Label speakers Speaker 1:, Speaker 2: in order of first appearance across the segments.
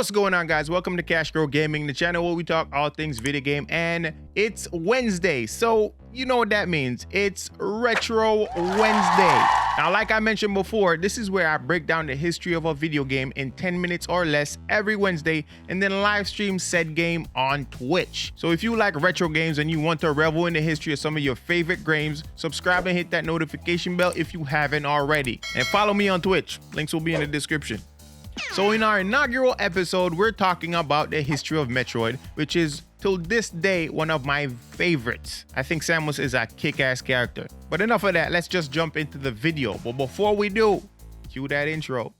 Speaker 1: What's going on, guys? Welcome to KASHCROE Gaming, the channel where we talk all things video game, and it's Wednesday, so you know what that means. It's Retro Wednesday. Now, like I mentioned before, this is where I break down the history of a video game in 10 minutes or less every Wednesday, and then live stream said game on Twitch. So if you like retro games and you want to revel in the history of some of your favorite games, subscribe and hit that notification bell if you haven't already, and follow me on Twitch. Links will be in the description. So in our inaugural episode, we're talking about the history of Metroid, which is till this day one of my favorites. I think Samus is a kick-ass character. But enough of that, let's just jump into the video. But before we do, cue that intro.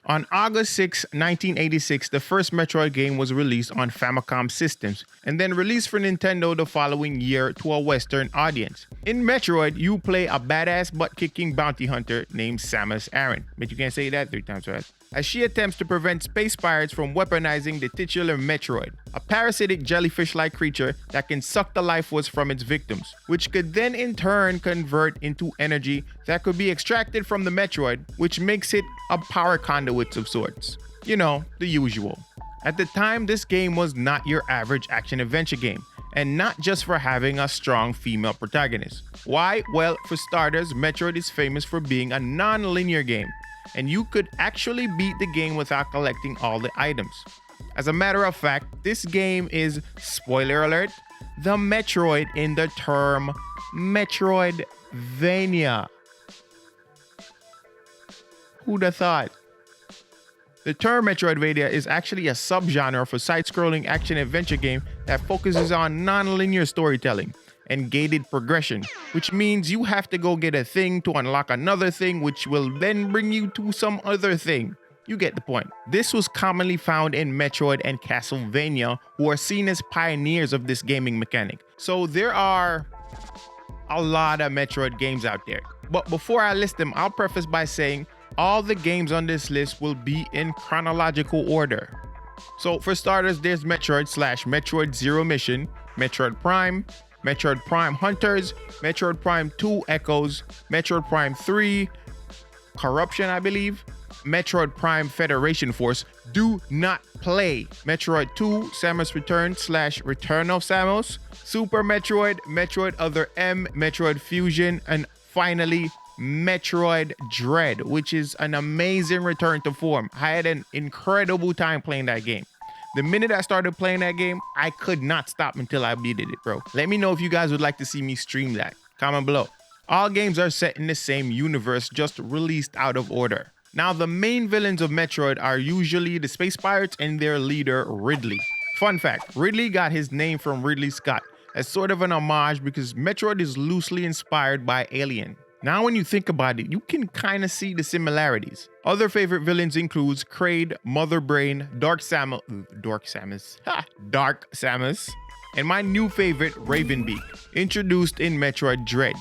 Speaker 1: On August 6, 1986, the first Metroid game was released on Famicom systems, and then released for Nintendo the following year to a Western audience. In Metroid, you play a badass butt-kicking bounty hunter named Samus Aran. But you can't say that 3 times fast. As she attempts to prevent space pirates from weaponizing the titular Metroid, a parasitic jellyfish-like creature that can suck the life force from its victims, which could then in turn convert into energy that could be extracted from the Metroid, which makes it a power conduit of sorts. You know, the usual. At the time, this game was not your average action-adventure game, and not just for having a strong female protagonist. Why? Well, for starters, Metroid is famous for being a non-linear game, and you could actually beat the game without collecting all the items. As a matter of fact, this game is, spoiler alert, the Metroid in the term Metroidvania. Who'da thought? The term Metroidvania is actually a subgenre for side-scrolling action-adventure game that focuses on non-linear storytelling and gated progression, which means you have to go get a thing to unlock another thing, which will then bring you to some other thing. You get the point. This was commonly found in Metroid and Castlevania, who are seen as pioneers of this gaming mechanic. So there are a lot of Metroid games out there. But before I list them, I'll preface by saying all the games on this list will be in chronological order. So for starters, there's Metroid/Metroid Zero Mission, Metroid Prime, Metroid Prime Hunters, Metroid Prime 2 Echoes, Metroid Prime 3 Corruption, I believe, Metroid Prime Federation Force, do not play, Metroid 2 Samus Return/Return of Samus, Super Metroid, Metroid Other M, Metroid Fusion, and finally Metroid Dread, which is an amazing return to form. I had an incredible time playing that game. The minute I started playing that game, I could not stop until I beat it, bro. Let me know if you guys would like to see me stream that. Comment below. All games are set in the same universe, just released out of order. Now, the main villains of Metroid are usually the space pirates and their leader, Ridley. Fun fact, Ridley got his name from Ridley Scott, as sort of an homage because Metroid is loosely inspired by Alien. Now, when you think about it, you can kind of see the similarities. Other favorite villains includes Kraid, Mother Brain, Dark Samus, and my new favorite, Ravenbeak, introduced in Metroid Dread.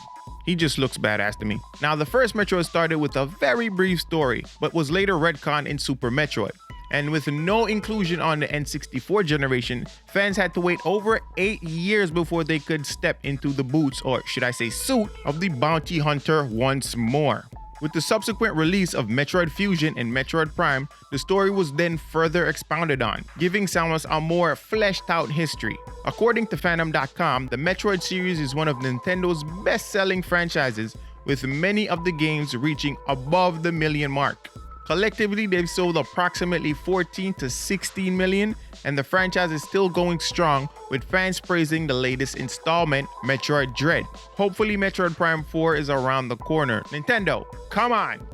Speaker 1: He just looks badass to me. Now, the first Metroid started with a very brief story, but was later retconned in Super Metroid. And with no inclusion on the N64 generation, fans had to wait over 8 years before they could step into the boots, or should I say suit, of the bounty hunter once more. With the subsequent release of Metroid Fusion and Metroid Prime, the story was then further expounded on, giving Samus a more fleshed out history. According to Fandom.com, the Metroid series is one of Nintendo's best-selling franchises, with many of the games reaching above the 1 million mark. Collectively, they've sold approximately 14 to 16 million, and the franchise is still going strong, with fans praising the latest installment, Metroid Dread. Hopefully, Metroid Prime 4 is around the corner. Nintendo, come on!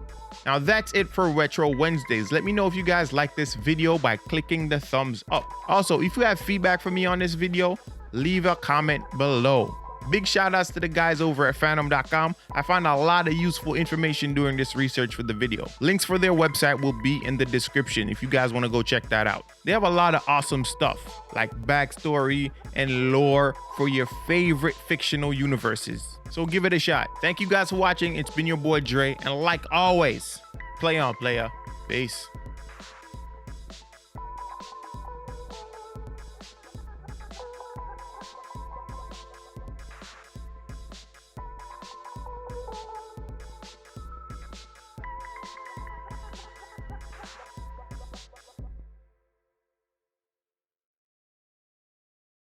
Speaker 1: Now that's it for Retro Wednesdays. Let me know if you guys like this video by clicking the thumbs up. Also, if you have feedback for me on this video, leave a comment below. Big shout outs to the guys over at Fandom.com. I found a lot of useful information during this research for the video. Links for their website will be in the description if you guys want to go check that out. They have a lot of awesome stuff like backstory and lore for your favorite fictional universes. So give it a shot. Thank you guys for watching. It's been your boy Dre, and like always, play on, player. Peace.